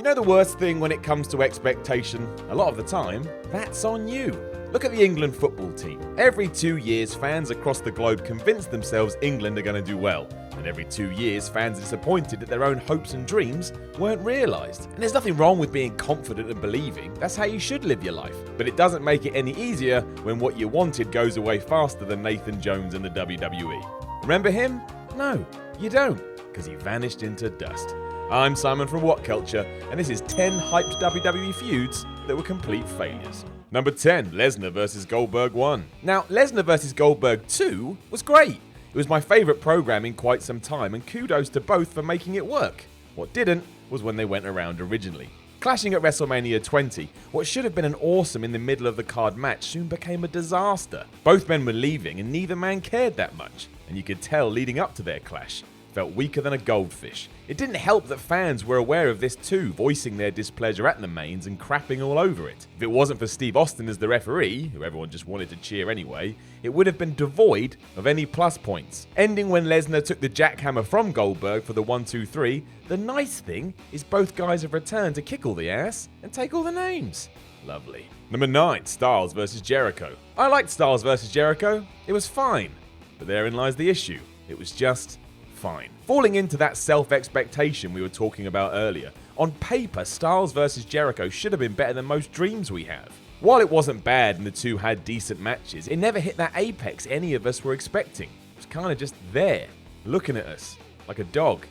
You know the worst thing when it comes to expectation? A lot of the time, that's on you. Look at the England football team. Every 2 years, fans across the globe convince themselves England are going to do well. And every 2 years, fans are disappointed that their own hopes and dreams weren't realised. And there's nothing wrong with being confident and believing. That's how you should live your life. But it doesn't make it any easier when what you wanted goes away faster than Nathan Jones and the WWE. Remember him? No, you don't, because he vanished into dust. I'm Simon from WhatCulture, and this is 10 hyped WWE feuds that were complete failures. Number 10, LESNAR vs GOLDBERG 1. Now, LESNAR vs GOLDBERG 2 was great. It was my favourite program in quite some time, and kudos to both for making it work. What didn't was when they went around originally. Clashing at WrestleMania 20, what should have been an awesome in the middle of the card match soon became a disaster. Both men were leaving and neither man cared that much, and you could tell leading up to their clash. Felt weaker than a goldfish. It didn't help that fans were aware of this too, voicing their displeasure at the mains and crapping all over it. If it wasn't for Steve Austin as the referee, who everyone just wanted to cheer anyway, it would have been devoid of any plus points. Ending when Lesnar took the jackhammer from Goldberg for the 1-2-3, the nice thing is both guys have returned to kick all the ass and take all the names. Lovely. Number 9, Styles vs Jericho. I liked Styles vs Jericho. It was fine. But therein lies the issue. It was just fine. Falling into that self-expectation we were talking about earlier, on paper Styles vs Jericho should have been better than most dreams we have. While it wasn't bad and the two had decent matches, it never hit that apex any of us were expecting. It was kind of just there, looking at us, like a dog.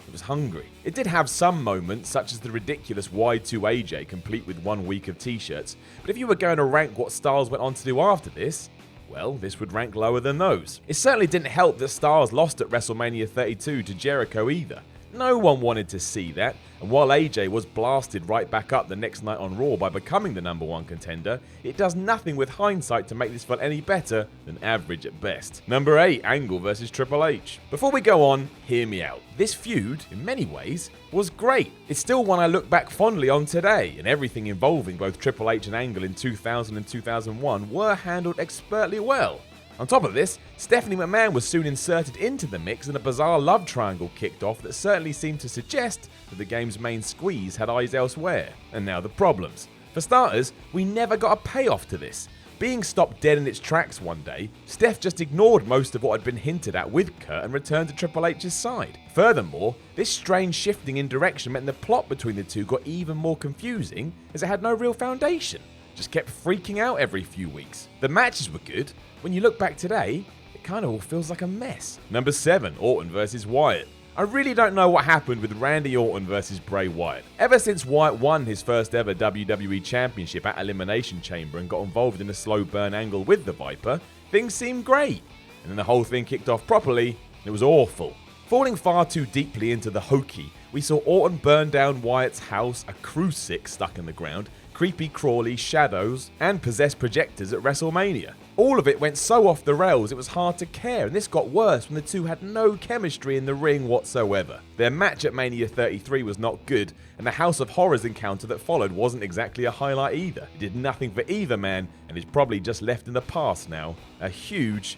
It was hungry. It did have some moments, such as the ridiculous Y2AJ complete with 1 week of t-shirts, but if you were going to rank what Styles went on to do after this, well, this would rank lower than those. It certainly didn't help that Styles lost at WrestleMania 32 to Jericho either. No one wanted to see that, and while AJ was blasted right back up the next night on Raw by becoming the #1 contender, it does nothing with hindsight to make this feel any better than average at best. Number 8, Angle vs Triple H. Before we go on, hear me out. This feud, in many ways, was great. It's still one I look back fondly on today, and everything involving both Triple H and Angle in 2000 and 2001 were handled expertly well. On top of this, Stephanie McMahon was soon inserted into the mix and a bizarre love triangle kicked off that certainly seemed to suggest that the game's main squeeze had eyes elsewhere. And now the problems. For starters, we never got a payoff to this. Being stopped dead in its tracks one day, Steph just ignored most of what had been hinted at with Kurt and returned to Triple H's side. Furthermore, this strange shifting in direction meant the plot between the two got even more confusing as it had no real foundation. Just kept freaking out every few weeks. The matches were good. When you look back today, it kind of all feels like a mess. Number 7, Orton vs Wyatt. I really don't know what happened with Randy Orton versus Bray Wyatt. Ever since Wyatt won his first ever WWE Championship at Elimination Chamber and got involved in a slow burn angle with the Viper, things seemed great. And then the whole thing kicked off properly, and it was awful. Falling far too deeply into the hokey, we saw Orton burn down Wyatt's house, a crucifix stuck in the ground, creepy crawly shadows, and possessed projectors at WrestleMania. All of it went so off the rails it was hard to care, and this got worse when the two had no chemistry in the ring whatsoever. Their match at Mania 33 was not good, and the House of Horrors encounter that followed wasn't exactly a highlight either. It did nothing for either man, and is probably just left in the past now. A huge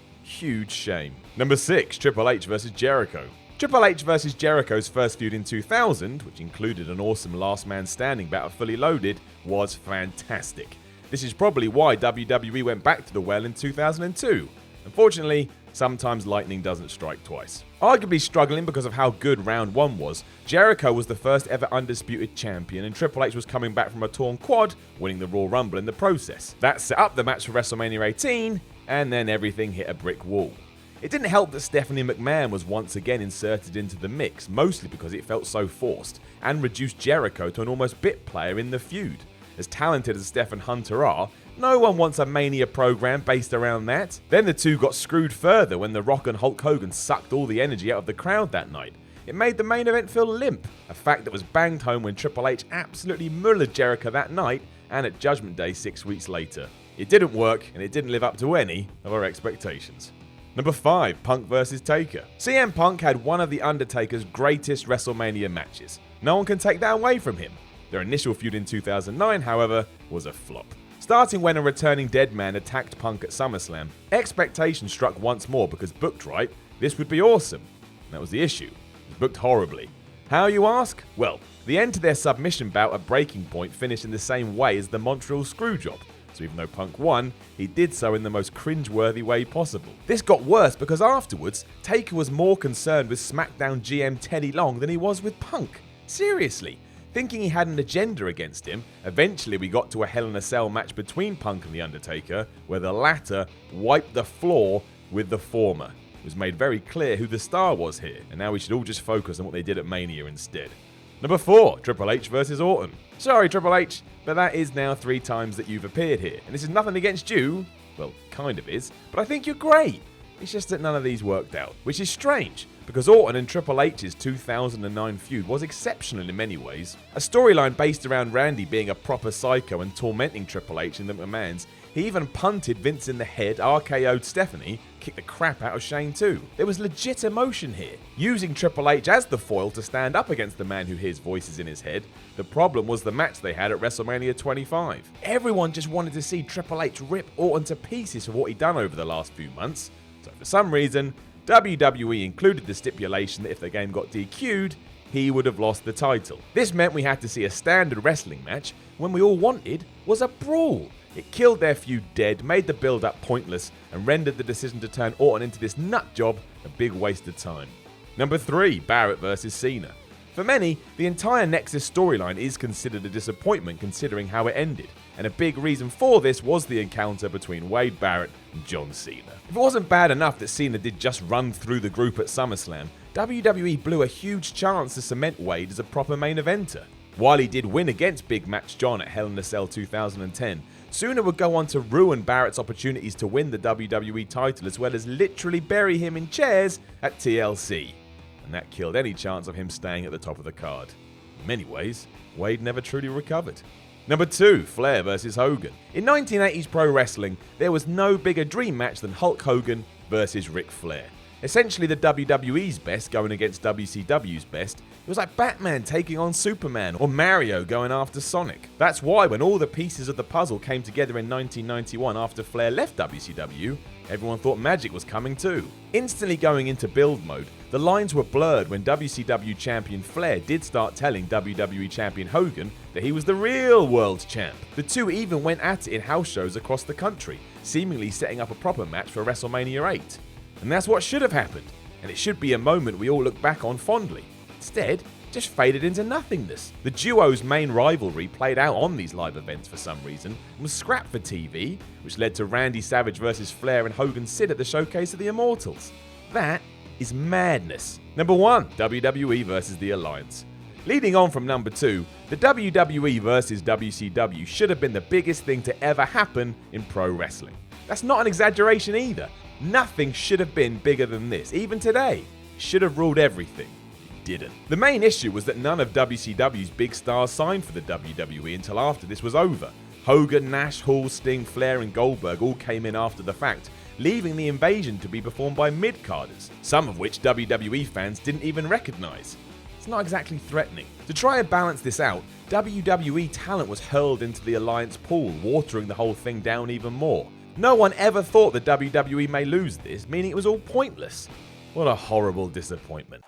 shame. Number 6, Triple H vs Jericho. Triple H vs Jericho's first feud in 2000, which included an awesome last man standing battle Fully Loaded, was fantastic. This is probably why WWE went back to the well in 2002. Unfortunately, sometimes lightning doesn't strike twice. Arguably struggling because of how good round 1 was, Jericho was the first ever undisputed champion and Triple H was coming back from a torn quad, winning the Royal Rumble in the process. That set up the match for WrestleMania 18, and then everything hit a brick wall. It didn't help that Stephanie McMahon was once again inserted into the mix, mostly because it felt so forced, and reduced Jericho to an almost bit player in the feud. As talented as Steph and Hunter are, no one wants a Mania program based around that. Then the two got screwed further when The Rock and Hulk Hogan sucked all the energy out of the crowd that night. It made the main event feel limp, a fact that was banged home when Triple H absolutely mullered Jericho that night and at Judgment Day 6 weeks later. It didn't work, and it didn't live up to any of our expectations. Number 5, Punk vs Taker. CM Punk had one of The Undertaker's greatest WrestleMania matches. No one can take that away from him. Their initial feud in 2009, however, was a flop. Starting when a returning dead man attacked Punk at SummerSlam, expectations struck once more because booked right, this would be awesome. And that was the issue. It was booked horribly. How, you ask? Well, the end to their submission bout at Breaking Point finished in the same way as the Montreal Screwjob. So even though Punk won, he did so in the most cringe-worthy way possible. This got worse because afterwards, Taker was more concerned with SmackDown GM Teddy Long than he was with Punk. Seriously. Thinking he had an agenda against him, eventually we got to a Hell in a Cell match between Punk and The Undertaker, where the latter wiped the floor with the former. It was made very clear who the star was here, and now we should all just focus on what they did at Mania instead. Number 4, Triple H versus Orton. Sorry Triple H, but that is now 3 times that you've appeared here, and this is nothing against you, well, kind of is, but I think you're great. It's just that none of these worked out, which is strange, because Orton and Triple H's 2009 feud was exceptional in many ways. A storyline based around Randy being a proper psycho and tormenting Triple H in the McMahons. He even punted Vince in the head, RKO'd Stephanie, kicked the crap out of Shane too. There was legit emotion here. Using Triple H as the foil to stand up against the man who hears voices in his head, the problem was the match they had at WrestleMania 25. Everyone just wanted to see Triple H rip Orton to pieces for what he'd done over the last few months. So for some reason, WWE included the stipulation that if the game got DQ'd, he would have lost the title. This meant we had to see a standard wrestling match when we all wanted was a brawl. It killed their feud dead, made the build-up pointless, and rendered the decision to turn Orton into this nut job a big waste of time. Number 3, Barrett vs Cena. For many, the entire Nexus storyline is considered a disappointment considering how it ended, and a big reason for this was the encounter between Wade Barrett and John Cena. If it wasn't bad enough that Cena did just run through the group at SummerSlam, WWE blew a huge chance to cement Wade as a proper main eventer. While he did win against Big Match John at Hell in a Cell 2010, Cena would go on to ruin Barrett's opportunities to win the WWE title as well as literally bury him in chairs at TLC. And that killed any chance of him staying at the top of the card. In many ways, Wade never truly recovered. Number 2, Flair vs Hogan. In 1980s pro wrestling, there was no bigger dream match than Hulk Hogan versus Ric Flair. Essentially the WWE's best going against WCW's best. It was like Batman taking on Superman or Mario going after Sonic. That's why when all the pieces of the puzzle came together in 1991 after Flair left WCW, everyone thought magic was coming too. Instantly going into build mode, the lines were blurred when WCW champion Flair did start telling WWE champion Hogan that he was the real world champ. The two even went at it in house shows across the country, seemingly setting up a proper match for WrestleMania 8. And that's what should have happened, and it should be a moment we all look back on fondly. Instead, it just faded into nothingness. The duo's main rivalry played out on these live events for some reason and was scrapped for TV, which led to Randy Savage vs Flair and Hogan Sid at the Showcase of the Immortals. That is madness. Number 1, WWE vs The Alliance. Leading on from number 2, the WWE vs WCW should have been the biggest thing to ever happen in pro wrestling. That's not an exaggeration either. Nothing should have been bigger than this, even today. It should have ruled everything. It didn't. The main issue was that none of WCW's big stars signed for the WWE until after this was over. Hogan, Nash, Hall, Sting, Flair and Goldberg all came in after the fact, leaving the invasion to be performed by mid-carders, some of which WWE fans didn't even recognise. It's not exactly threatening. To try and balance this out, WWE talent was hurled into the Alliance pool, watering the whole thing down even more. No one ever thought that WWE may lose this, meaning it was all pointless. What a horrible disappointment.